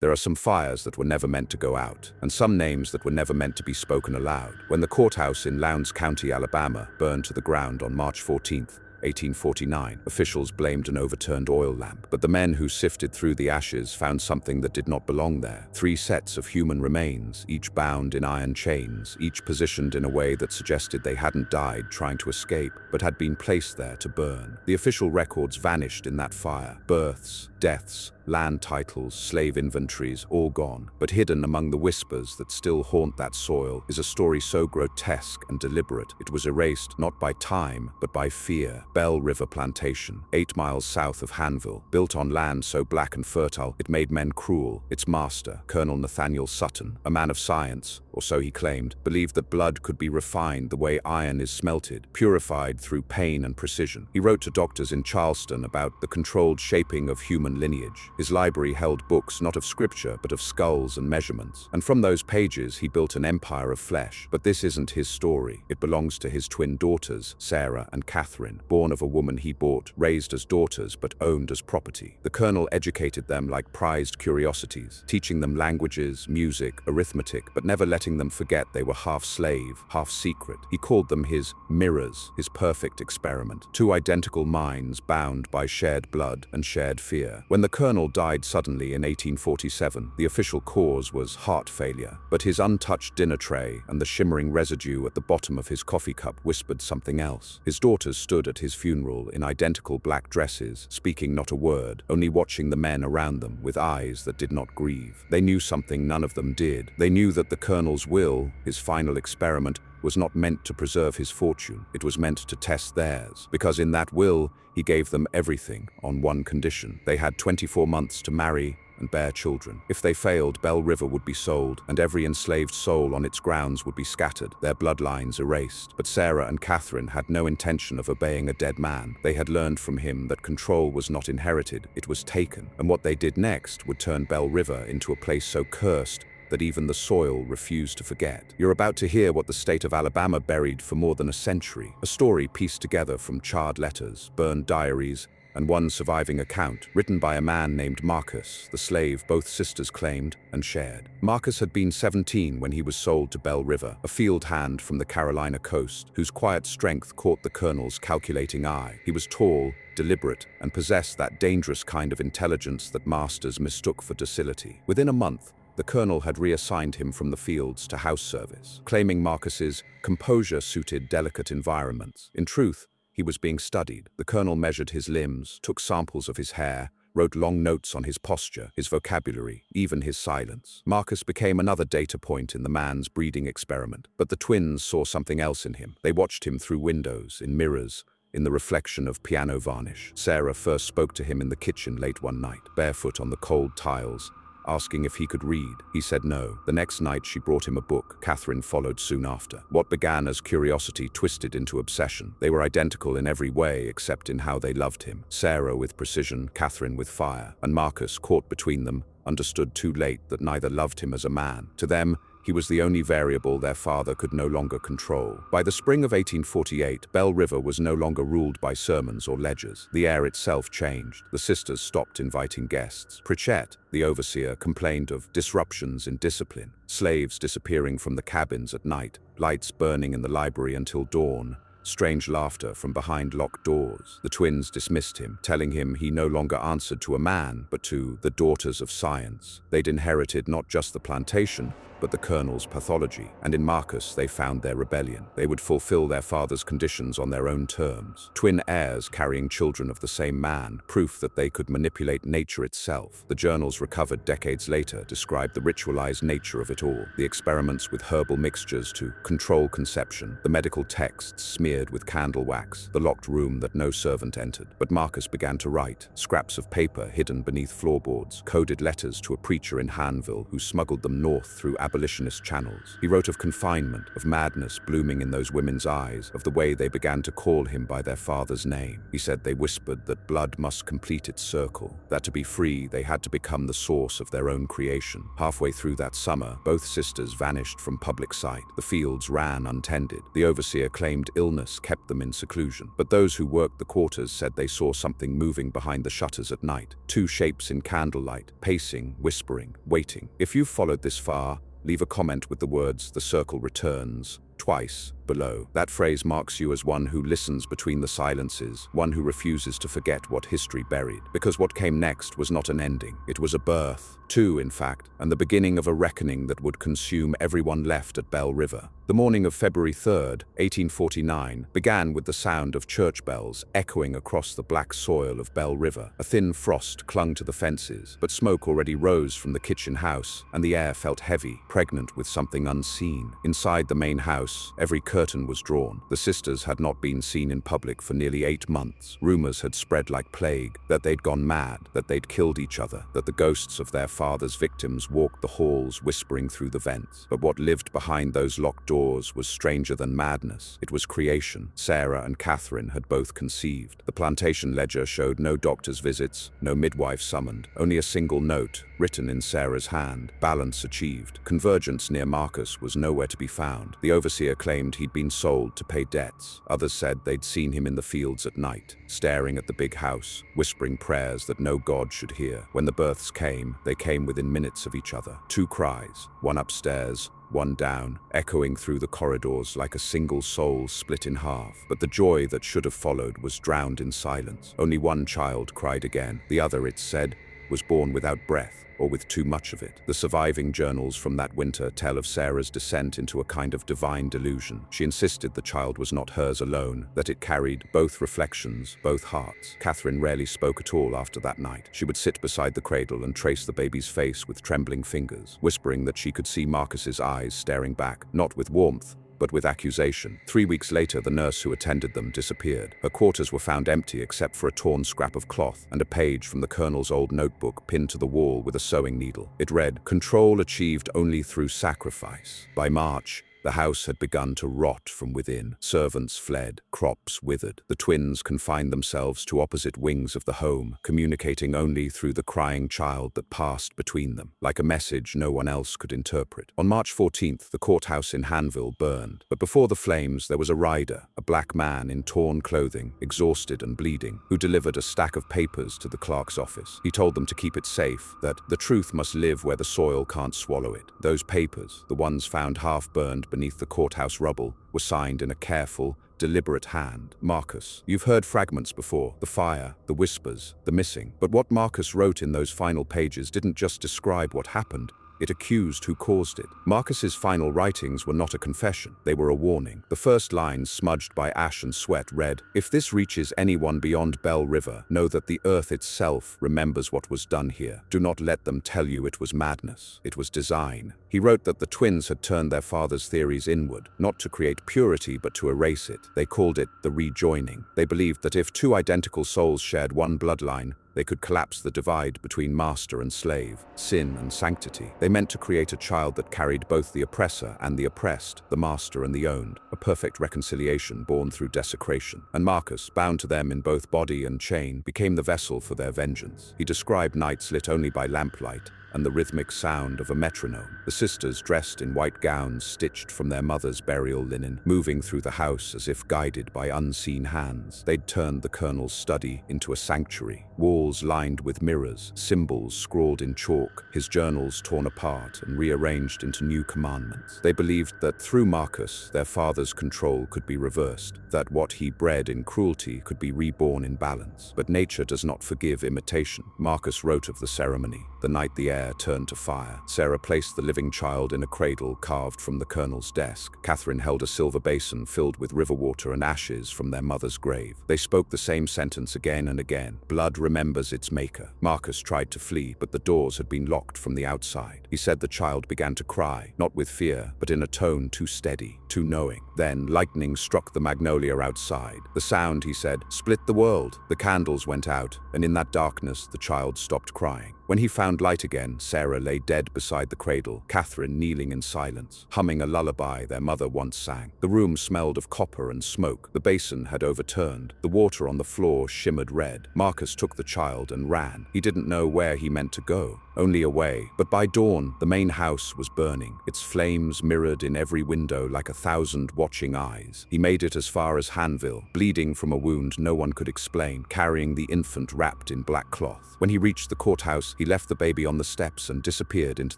There are some fires that were never meant to go out, and some names that were never meant to be spoken aloud. When the courthouse in Lowndes County, Alabama, burned to the ground on March 14th, 1849, officials blamed an overturned oil lamp, but the men who sifted through the ashes found something that did not belong there. 3 sets of human remains, each bound in iron chains, each positioned in a way that suggested they hadn't died trying to escape, but had been placed there to burn. The official records vanished in that fire. Births, deaths, land titles, slave inventories, all gone. But hidden among the whispers that still haunt that soil is a story so grotesque and deliberate it was erased not by time, but by fear. Bell River Plantation, 8 miles south of Hanville, built on land so black and fertile it made men cruel. Its master, Colonel Nathaniel Sutton, a man of science, or so he claimed, believed that blood could be refined the way iron is smelted, purified through pain and precision. He wrote to doctors in Charleston about the controlled shaping of human lineage. His library held books not of scripture but of skulls and measurements, and from those pages he built an empire of flesh. But this isn't his story. It belongs to his twin daughters, Sarah and Catherine, born of a woman he bought, raised as daughters but owned as property. The colonel educated them like prized curiosities, teaching them languages, music, arithmetic, but never letting them forget they were half slave, half secret. He called them his mirrors, his perfect experiment. 2 identical minds bound by shared blood and shared fear. When the colonel died suddenly in 1847, the official cause was heart failure, but his untouched dinner tray and the shimmering residue at the bottom of his coffee cup whispered something else. His daughters stood at his funeral in identical black dresses, speaking not a word, only watching the men around them with eyes that did not grieve. They knew something none of them did. They knew that the colonel's will, his final experiment, was not meant to preserve his fortune. It was meant to test theirs, because in that will, he gave them everything on one condition. They had 24 months to marry and bear children. If they failed, Bell River would be sold, and every enslaved soul on its grounds would be scattered, their bloodlines erased. But Sarah and Catherine had no intention of obeying a dead man. They had learned from him that control was not inherited, it was taken. And what they did next would turn Bell River into a place so cursed that even the soil refused to forget. You're about to hear what the state of Alabama buried for more than a century, a story pieced together from charred letters, burned diaries, and one surviving account written by a man named Marcus, the slave both sisters claimed and shared. Marcus had been 17 when he was sold to Bell River, a field hand from the Carolina coast, whose quiet strength caught the colonel's calculating eye. He was tall, deliberate, and possessed that dangerous kind of intelligence that masters mistook for docility. Within a month, the colonel had reassigned him from the fields to house service, claiming Marcus's composure suited delicate environments. In truth, he was being studied. The colonel measured his limbs, took samples of his hair, wrote long notes on his posture, his vocabulary, even his silence. Marcus became another data point in the man's breeding experiment. But the twins saw something else in him. They watched him through windows, in mirrors, in the reflection of piano varnish. Sarah first spoke to him in the kitchen late one night, barefoot on the cold tiles, asking if he could read. He said no. The next night she brought him a book. Catherine followed soon after. What began as curiosity twisted into obsession. They were identical in every way except in how they loved him. Sarah with precision, Catherine with fire. And Marcus, caught between them, understood too late that neither loved him as a man. To them, he was the only variable their father could no longer control. By the spring of 1848, Bell River was no longer ruled by sermons or ledgers. The air itself changed. The sisters stopped inviting guests. Pritchett, the overseer, complained of disruptions in discipline, slaves disappearing from the cabins at night, lights burning in the library until dawn, strange laughter from behind locked doors. The twins dismissed him, telling him he no longer answered to a man, but to the daughters of science. They'd inherited not just the plantation, but the colonel's pathology, and in Marcus they found their rebellion. They would fulfill their father's conditions on their own terms. Twin heirs carrying children of the same man, proof that they could manipulate nature itself. The journals recovered decades later described the ritualized nature of it all, the experiments with herbal mixtures to control conception, the medical texts smeared with candle wax, the locked room that no servant entered. But Marcus began to write, scraps of paper hidden beneath floorboards, coded letters to a preacher in Hanville who smuggled them north through abolitionist channels. He wrote of confinement, of madness blooming in those women's eyes, of the way they began to call him by their father's name. He said they whispered that blood must complete its circle, that to be free they had to become the source of their own creation. Halfway through that summer, both sisters vanished from public sight. The fields ran untended. The overseer claimed illness kept them in seclusion. But those who worked the quarters said they saw something moving behind the shutters at night. Two shapes in candlelight, pacing, whispering, waiting. If you've followed this far, leave a comment with the words "The circle returns" twice below. That phrase marks you as one who listens between the silences, one who refuses to forget what history buried. Because what came next was not an ending, it was a birth. Two, in fact, and the beginning of a reckoning that would consume everyone left at Bell River. The morning of February 3rd, 1849, began with the sound of church bells echoing across the black soil of Bell River. A thin frost clung to the fences, but smoke already rose from the kitchen house, and the air felt heavy, pregnant with something unseen. Inside the main house, every curtain was drawn. The sisters had not been seen in public for nearly 8 months. Rumors had spread like plague, that they'd gone mad, that they'd killed each other, that the ghosts of their father's victims walked the halls whispering through the vents. But what lived behind those locked doors was stranger than madness. It was creation. Sarah and Catherine had both conceived. The plantation ledger showed no doctor's visits, no midwife summoned, only a single note, written in Sarah's hand. Balance achieved. Convergence near Marcus was nowhere to be found. The overseer claimed he'd been sold to pay debts. Others said they'd seen him in the fields at night, staring at the big house, whispering prayers that no god should hear. When the births came, they came within minutes of each other. Two cries, one upstairs, one down, echoing through the corridors like a single soul split in half. But the joy that should have followed was drowned in silence. Only one child cried again. The other, it said, was born without breath, or with too much of it. The surviving journals from that winter tell of Sarah's descent into a kind of divine delusion. She insisted the child was not hers alone, that it carried both reflections, both hearts. Catherine rarely spoke at all after that night. She would sit beside the cradle and trace the baby's face with trembling fingers, whispering that she could see Marcus's eyes staring back, not with warmth, but with accusation. 3 weeks later, the nurse who attended them disappeared. Her quarters were found empty except for a torn scrap of cloth and a page from the colonel's old notebook pinned to the wall with a sewing needle. It read, "Control achieved only through sacrifice." By March, the house had begun to rot from within. Servants fled, crops withered. The twins confined themselves to opposite wings of the home, communicating only through the crying child that passed between them, like a message no one else could interpret. On March 14th, the courthouse in Hanville burned. But before the flames, there was a rider, a black man in torn clothing, exhausted and bleeding, who delivered a stack of papers to the clerk's office. He told them to keep it safe, that the truth must live where the soil can't swallow it. Those papers, the ones found half-burned beneath the courthouse rubble, were signed in a careful, deliberate hand. Marcus. You've heard fragments before, the fire, the whispers, the missing. But what Marcus wrote in those final pages didn't just describe what happened, it accused who caused it. Marcus's final writings were not a confession, they were a warning. The first lines, smudged by ash and sweat, read, "If this reaches anyone beyond Bell River, know that the earth itself remembers what was done here. Do not let them tell you it was madness. It was design." He wrote that the twins had turned their father's theories inward, not to create purity but to erase it. They called it the rejoining. They believed that if two identical souls shared one bloodline, they could collapse the divide between master and slave, sin and sanctity. They meant to create a child that carried both the oppressor and the oppressed, the master and the owned, a perfect reconciliation born through desecration. And Marcus, bound to them in both body and chain, became the vessel for their vengeance. He described nights lit only by lamplight, and the rhythmic sound of a metronome. The sisters, dressed in white gowns stitched from their mother's burial linen, moving through the house as if guided by unseen hands. They'd turned the colonel's study into a sanctuary, walls lined with mirrors, symbols scrawled in chalk, his journals torn apart and rearranged into new commandments. They believed that through Marcus, their father's control could be reversed, that what he bred in cruelty could be reborn in balance. But nature does not forgive imitation. Marcus wrote of the ceremony, the night the air turned to fire. Sarah placed the living child in a cradle carved from the colonel's desk. Catherine held a silver basin filled with river water and ashes from their mother's grave. They spoke the same sentence again and again. Blood remembers its maker. Marcus tried to flee, but the doors had been locked from the outside. He said the child began to cry, not with fear, but in a tone too steady, too knowing. Then lightning struck the magnolia outside. The sound, he said, split the world. The candles went out, and in that darkness the child stopped crying. When he found light again, Sarah lay dead beside the cradle, Catherine kneeling in silence, humming a lullaby their mother once sang. The room smelled of copper and smoke. The basin had overturned. The water on the floor shimmered red. Marcus took the child and ran. He didn't know where he meant to go, only away. But by dawn, the main house was burning, its flames mirrored in every window like 1,000 watching eyes. He made it as far as Hanville, bleeding from a wound no one could explain, carrying the infant wrapped in black cloth. When he reached the courthouse, he left the baby on the steps and disappeared into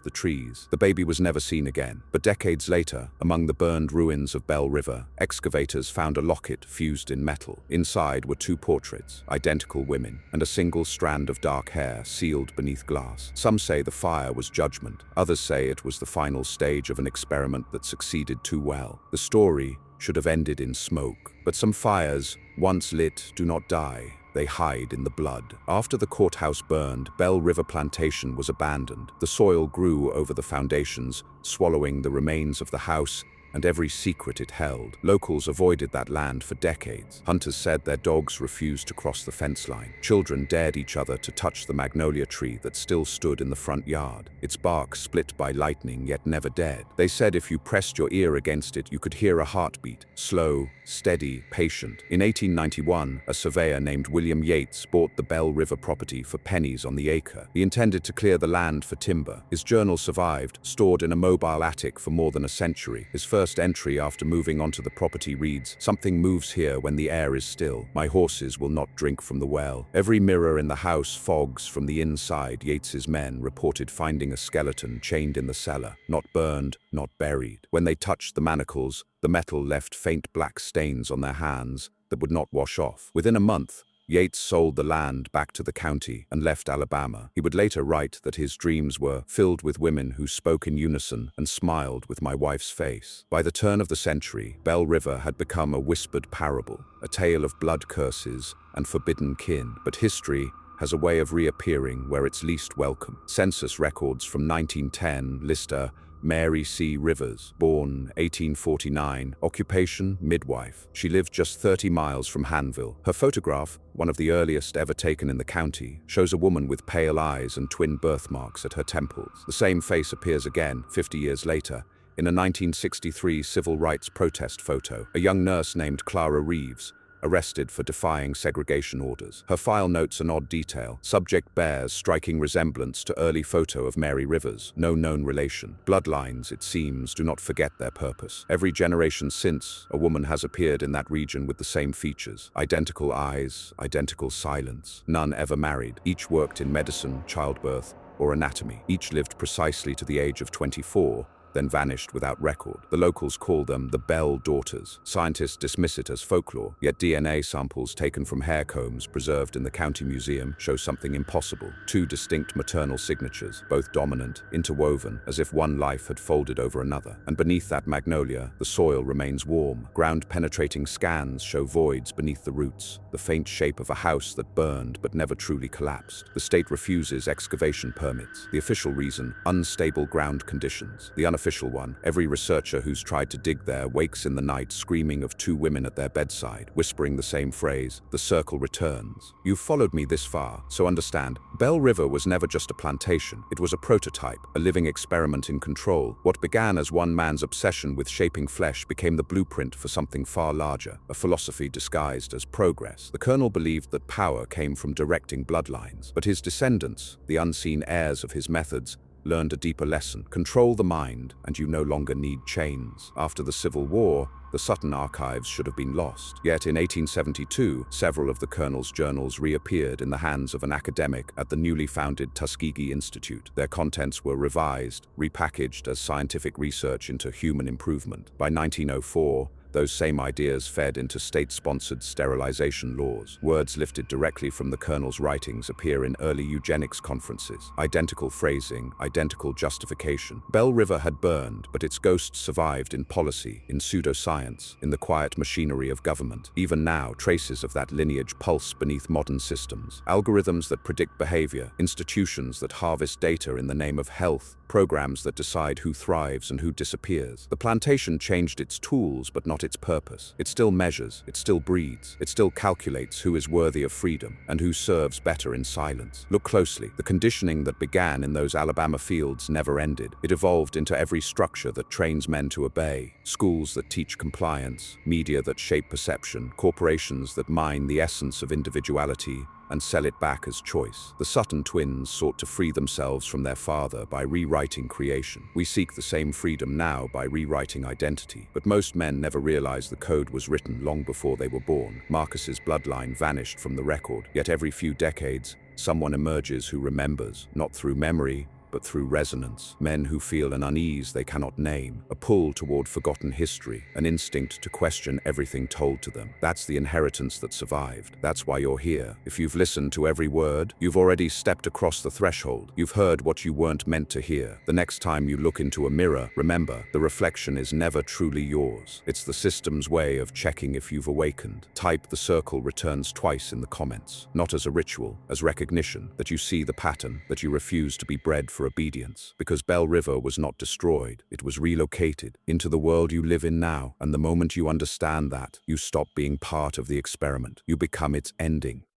the trees. The baby was never seen again. But decades later, among the burned ruins of Bell River, excavators found a locket fused in metal. Inside were 2 portraits, identical women, and a single strand of dark hair sealed beneath glass. Some say the fire was judgment. Others say it was the final stage of an experiment that succeeded too well. The story should have ended in smoke. But some fires, once lit, do not die. They hide in the blood. After the courthouse burned, Bell River Plantation was abandoned. The soil grew over the foundations, swallowing the remains of the house and every secret it held. Locals avoided that land for decades. Hunters said their dogs refused to cross the fence line. Children dared each other to touch the magnolia tree that still stood in the front yard, its bark split by lightning yet never dead. They said if you pressed your ear against it, you could hear a heartbeat, slow, steady, patient. In 1891, a surveyor named William Yates bought the Bell River property for pennies on the acre. He intended to clear the land for timber. His journal survived, stored in a mobile attic for more than a century. His first entry after moving onto the property reads, "Something moves here when the air is still. My horses will not drink from the well." Every mirror in the house fogs from the inside. Yates's men reported finding a skeleton chained in the cellar, not burned, not buried. When they touched the manacles, the metal left faint black stains on their hands that would not wash off. Within a month, Yates sold the land back to the county and left Alabama. He would later write that his dreams were filled with women who spoke in unison and smiled with my wife's face. By the turn of the century, Bell River had become a whispered parable, a tale of blood curses and forbidden kin. But history has a way of reappearing where it's least welcome. Census records from 1910 list a Mary C. Rivers, born 1849, occupation midwife. She lived just 30 miles from Hanville. Her photograph, one of the earliest ever taken in the county, shows a woman with pale eyes and twin birthmarks at her temples. The same face appears again, 50 years later, in a 1963 civil rights protest photo. A young nurse named Clara Reeves, arrested for defying segregation orders. Her file notes an odd detail. Subject bears striking resemblance to early photo of Mary Rivers. No known relation. Bloodlines, it seems, do not forget their purpose. Every generation since, a woman has appeared in that region with the same features. Identical eyes, identical silence. None ever married. Each worked in medicine, childbirth, or anatomy. Each lived precisely to the age of 24, then vanished without record. The locals call them the Bell Daughters. Scientists dismiss it as folklore, yet DNA samples taken from hair combs preserved in the county museum show something impossible. 2 distinct maternal signatures, both dominant, interwoven, as if one life had folded over another. And beneath that magnolia, the soil remains warm. Ground-penetrating scans show voids beneath the roots, the faint shape of a house that burned but never truly collapsed. The state refuses excavation permits. The official reason, unstable ground conditions. The unofficial one, every researcher who's tried to dig there wakes in the night screaming of 2 women at their bedside, whispering the same phrase, "The circle returns." You've followed me this far, so understand, Bell River was never just a plantation. It was a prototype, a living experiment in control. What began as one man's obsession with shaping flesh became the blueprint for something far larger, a philosophy disguised as progress. The colonel believed that power came from directing bloodlines, but his descendants, the unseen heirs of his methods, learned a deeper lesson. Control the mind, and you no longer need chains. After the Civil War, the Sutton archives should have been lost. Yet in 1872, several of the colonel's journals reappeared in the hands of an academic at the newly founded Tuskegee Institute. Their contents were revised, repackaged as scientific research into human improvement. By 1904, those same ideas fed into state-sponsored sterilization laws. Words lifted directly from the colonel's writings appear in early eugenics conferences. Identical phrasing, identical justification. Bell River had burned, but its ghosts survived in policy, in pseudoscience, in the quiet machinery of government. Even now, traces of that lineage pulse beneath modern systems. Algorithms that predict behavior, institutions that harvest data in the name of health, programs that decide who thrives and who disappears. The plantation changed its tools, but not not its purpose. It still measures, it still breeds, it still calculates who is worthy of freedom and who serves better in silence. Look closely. The conditioning that began in those Alabama fields never ended. It evolved into every structure that trains men to obey, schools that teach compliance, media that shape perception, corporations that mine the essence of individuality and sell it back as choice. The Sutton twins sought to free themselves from their father by rewriting creation. We seek the same freedom now by rewriting identity. But most men never realized the code was written long before they were born. Marcus's bloodline vanished from the record, yet every few decades, someone emerges who remembers, not through memory, but through resonance. Men who feel an unease they cannot name, a pull toward forgotten history, an instinct to question everything told to them. That's the inheritance that survived. That's why you're here. If you've listened to every word, you've already stepped across the threshold. You've heard what you weren't meant to hear. The next time you look into a mirror, remember, the reflection is never truly yours. It's the system's way of checking if you've awakened. Type "the circle returns twice" in the comments. Not as a ritual, as recognition that you see the pattern, that you refuse to be bred for obedience. Because Bell River was not destroyed, it was relocated into the world you live in now. And the moment you understand that, you stop being part of the experiment. You become its ending.